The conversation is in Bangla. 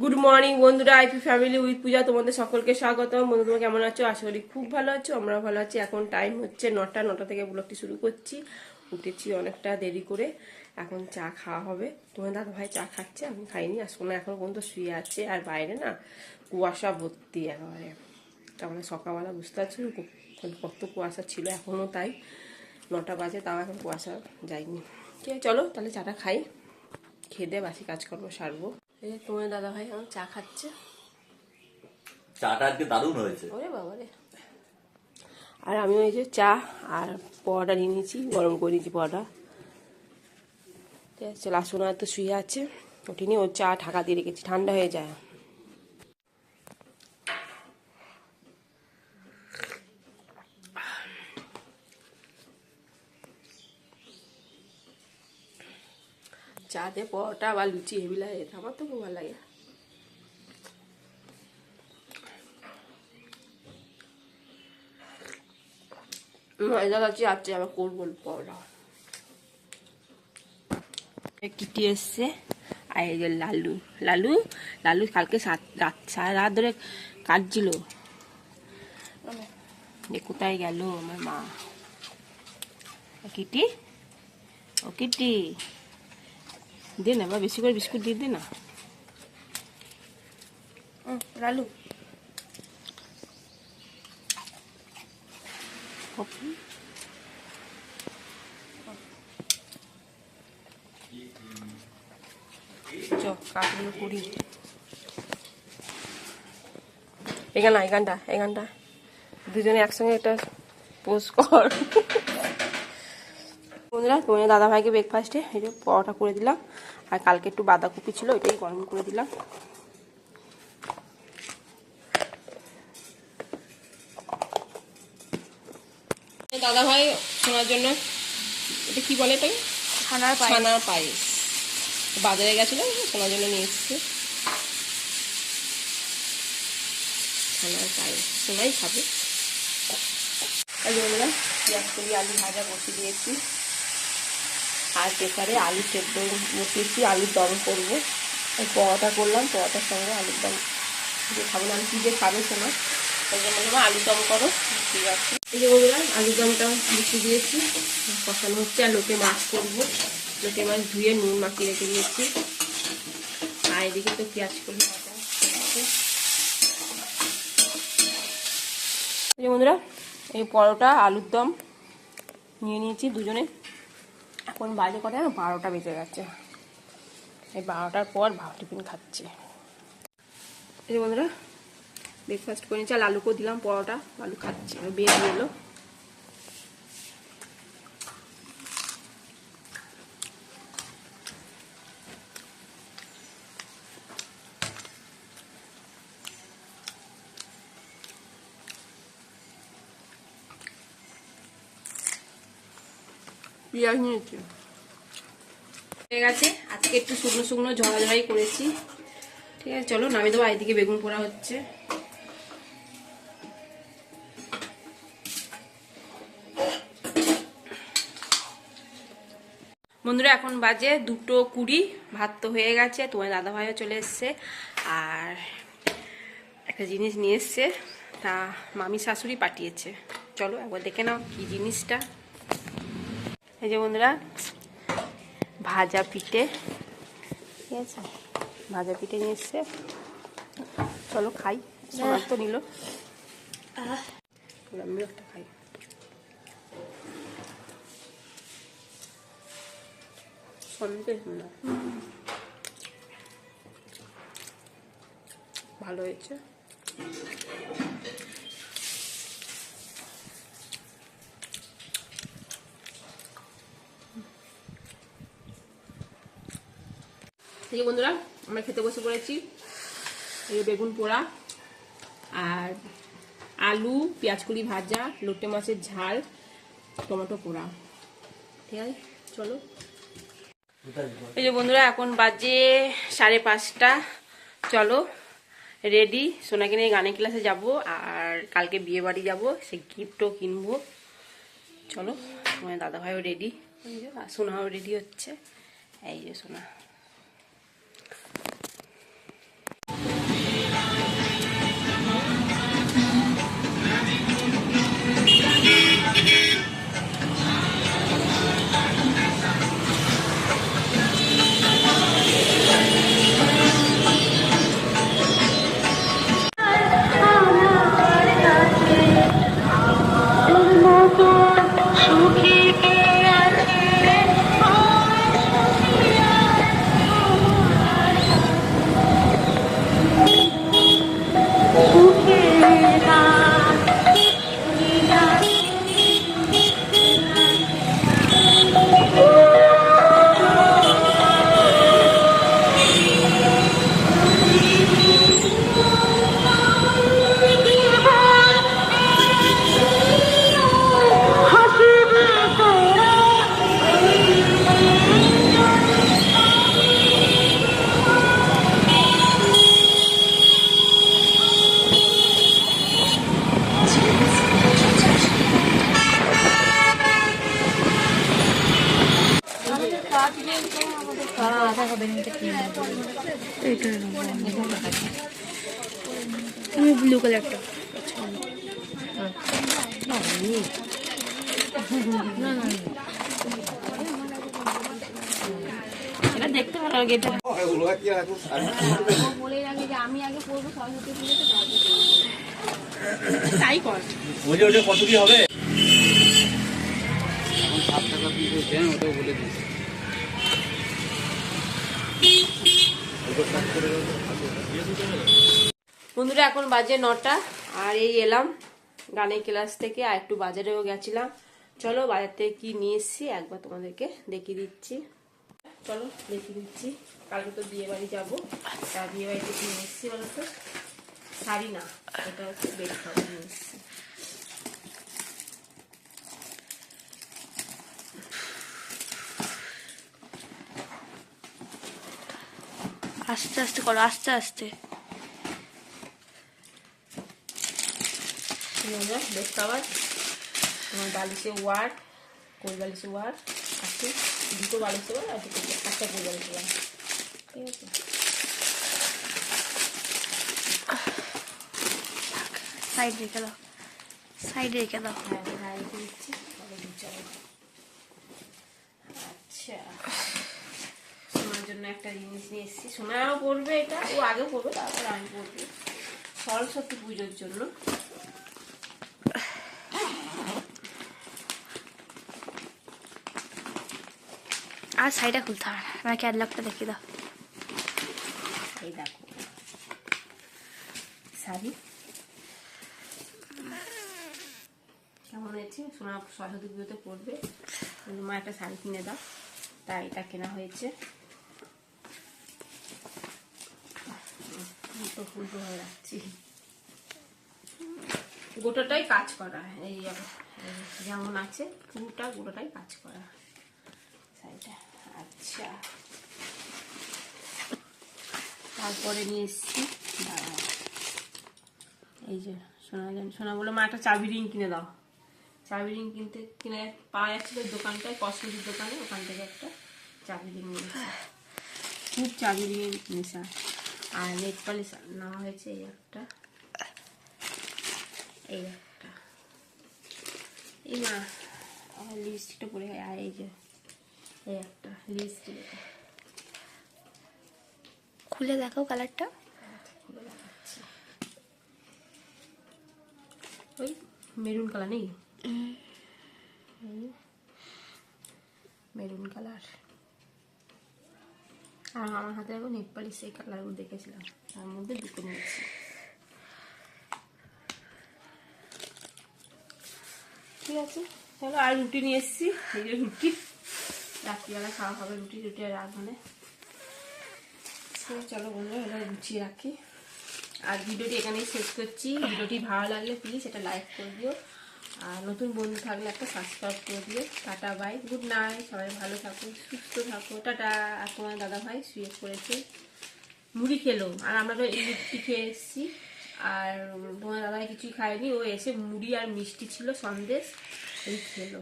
গুড মর্নিং বন্ধুরা, আইপি ফ্যামিলি উইথ পূজা তোমাদের সকলকে স্বাগতম। বন্ধু তোমরা কেমন আছো? আশা করি খুব ভালো আছো, আমরা ভালো আছি। এখন টাইম হচ্ছে 9টা থেকে ব্লগটি শুরু করছি। উঠেছি অনেকটা দেরি করে, এখন চা খাওয়া হবে। তোমার দাদা ভাই চা খাচ্ছে, আমি খাইনি। আর সোনা এখন পর্যন্ত শুয়ে আছে, আর বাইরে না কুয়াশা ভর্তি একেবারে। তারপরে সকালবেলা বুঝতে পারছি কত কুয়াশা ছিল, এখনও তাই। 9টা বাজে, তাও এখন কুয়াশা যায়নি। ঠিক আছে, চলো তাহলে চাটা খাই, খেয়ে দিয়ে বাসি কাজকর্ম সারবো। এই যে তোমার দাদা ভাই এখন চা খাচ্ছে। চাটা আজকে দারুণ হয়েছে। ওরে বাবা রে। আর আমি ওই যে চা আর পরোটা নিয়ে নিয়েছি, গরম করে নিয়েছি পরোটা। ঠিক আছে, লাসুনা তো শুয়ে আছে, ওটি নিয়ে ওর চা ঢাকা দিয়ে রেখেছি, ঠান্ডা হয়ে যায়। চা দিয়ে পরোটা বা লুচি হেভি লাগে, আমার তো খুব ভালো লাগে। ময়দা লাচি আছে, আবার করবো পরোটা। কিটি এসছে, আর এই যে লালু লালু লালু কালকে সারা রাত ধরে কাটছিল। কোথায় গেল আমার মা? কিটি, ও কিটি দে না বা বেশি করে বিস্কুট দিয়ে দে না। লালু কাঠগুলো করি। এখানটা দুজনে একসঙ্গে একটা পোস্ট কর। বন্ধুরা, তোমার দাদা ভাইকে ব্রেকফাস্টে এই যে পরোটা করে দিলাম, আর কালকে একটু বাঁধাকপি ছিল, ওইটাই গরম করে দিলাম। দাদা ভাই শোনার জন্য, এটা কি বলে, এটাকে ছানার পায়েস বাজারে গেছিল, শোনার জন্য নিয়ে এসছে ছানার পায়েস। শোনাই খাবে। বন্ধুরা, পেঁয়াজ কলি আলু ভাজা বসিয়ে দিয়েছি, আর প্রেসারে আলু সেদ্ধ বসিয়েছি, আলুর দম করবো। পরোটা করলাম, পরোটার সঙ্গে আলুর দম দিয়ে খাবো না। আমি কী দিয়ে খাবে শোনা, তাই জন্য বললাম আলুর দম করো। ঠিক আছে, এই যে বন্ধুরা আলুর দমটা বসিয়ে দিয়েছি, কষানো হচ্ছে। আর লোটে মাছ করবো, লোটে মাছ ধুয়ে নুন মাখিয়ে রেখে দিয়েছি। আর এদিকে তো পেঁয়াজ কলি ভাজা। এই যে বন্ধুরা, এই পরোটা আলুর দম নিয়ে নিয়েছি দুজনে। এখন বাজে কটা, 12টা বেজে গেছে। এই 12টার পর টিফিন খাচ্ছে। এই যে বন্ধুরা, ব্রেকফাস্ট করে নিচ্ছি, আর আলুকেও দিলাম পরোটা, আলু খাচ্ছে, বের এলো। পেঁয়াজ নিয়েছি হয়ে গেছে। আজকে একটু শুকনো শুকনো ঝরাঝরাই করেছি। ঠিক আছে, চলো নামিয়ে দেবো। এদিকে বেগুন পোড়া হচ্ছে। বন্ধুরা, এখন বাজে 2:20, ভাত তো হয়ে গেছে। তোমার দাদা ভাইও চলে এসছে, আর একটা জিনিস নিয়ে এসছে, তা মামি শাশুড়ি পাঠিয়েছে। চলো একবার দেখে নাও কি জিনিসটা। এই যে বন্ধুরা, ভাজা পিঠে। ঠিক আছে, ভাজা পিঠে নিয়ে এসছে, চলো খাই। সোনার তো নিল, আমিও একটা খাই। সন্দেশ না, ভালো হয়েছে। এই বন্ধুরা, আমরা খেতে বসে পড়েছি। এই বেগুন পোড়া, আর আলু পেঁয়াজ কলি ভাজা, লোটে মাছের ঝাল, টমেটো পোড়া। ঠিক আছে, চলো। এই যে বন্ধুরা, এখন বাজে 5:30। চলো রেডি, সোনাকে নিয়ে গানের ক্লাসে যাব, আর কালকে বিয়ে বাড়ি যাবো, সে গিফটও কিনবো। চলো, তোমার দাদা ভাইও রেডি, সোনাও রেডি হচ্ছে। এই যে সোনা, ভিতরে নেবো আমি ব্লু কালারটা এটা দেখতে ভালো লাগে, এটা বলে রাখি যে আমি আগে পড়বো সরস্বতী পুজোতে তাই কর। ওই যে ওটা কত কি হবে? এখন 7 টাকা পিস দেন, ওটাও বলে দিন। বন্ধুরা এখন বাজে 9টা, আর এই এলাম গানের ক্লাস থেকে, আর একটু বাজারেও গেছিলাম। চলো বাজার থেকে কি নিয়ে এসেছি একবার তোমাদেরকে দেখিয়ে দিচ্ছি। চলো দেখিয়ে দিচ্ছি। কালকে তো বিয়ে বাড়ি যাবো, তা বিয়ে বাড়িতে কি নিয়ে এসেছি বলতো? শাড়ি না, এটা হচ্ছে বেড কভার নিয়ে এসেছি। আস্তে আস্তে করো, আস্তে আস্তে। বেড কভার, তোমার বালিশে ওয়ার, কোল বালিশে ওয়ার আছে, দুটো বালিশে ওয়ার আর দুটো একটা কোল বালিশে ওয়ার, ঠিক আছে। সাইড রেখে দাও, সাইডে রেখে দাও। হ্যাঁ হ্যাঁ রেখে দিচ্ছি, তাহলে গুছাবো। আচ্ছা, সোনার জন্য একটা জিনিস নিয়ে এসেছি। সোনাও পড়বে, এটা ও আগে পড়বে তারপর আমি পড়বো, সরস্বতী পুজোর জন্য। আর সাইডটা খুলতে হবে, আমার ক্যাটলগটা দেখিয়ে দাও। এই দেখো শাড়ি কেমন হয়েছে, সোনা সরস্বতী পুজোতে পড়বে, মা একটা শাড়ি কিনে দাও, তাই এটা কেনা হয়েছে। তো ফুলটো হয়ে রাখছি, গোটাটাই কাজ করা, এই যেমন আছে পুরোটা গোটাটাই কাজ করা শাড়িটা। আচ্ছা, তারপরে নিয়ে এসছি, এই যে সোনা বলে মা একটা চাবি রিং কিনে দাও। চাবি রিং কিনে পাওয়া যাচ্ছিল দোকানটায়, কসমেটিক দোকানে, ওখান থেকে একটা চাবি রিং নিয়েছি। খুব চাবি রিং নেশা। আর নেট পালিশ নেওয়া হয়েছে এই একটা, এই একটা, এই না আমার লিপস্টিকটা পরে হয়, আর এই যে এই একটা লিপস্টিক, খুলে দেখো কালারটা। ওই মেরুন কালার নেই, মেরুন কালার। আর আমার হাতে এখন নেট পালিশ সেই কালারগুলো দেখেছিলাম, তার মধ্যে দুটো নিয়েছি। ঠিক আছে, চলো। আর রুটি নিয়ে এসেছি, এই যে রুটি রাত্রিবেলা খাওয়া হবে, রুটি রুটি আর রাঁধুনে। চলো বন্ধুরা এটা গুছিয়ে রাখি, আর ভিডিওটি এখানেই শেষ করছি। ভিডিওটি ভালো লাগলে প্লিজ এটা লাইক করে দিও, আর নতুন বন্ধু থাকলে একটা সাবস্ক্রাইব করে দিও। টাটা বাই, গুড নাইট, সবাই ভালো থাকো, সুস্থ থাকো, টাটা। আর তোমার দাদা ভাই শুয়ে পড়েছে, মুড়ি খেলো, আর আমরা তো এই রুটি খেয়ে এসেছি, আর তোমার দাদা কিছুই খায়নি, ও এসে মুড়ি আর মিষ্টি ছিল সন্দেশ, এই খেলো।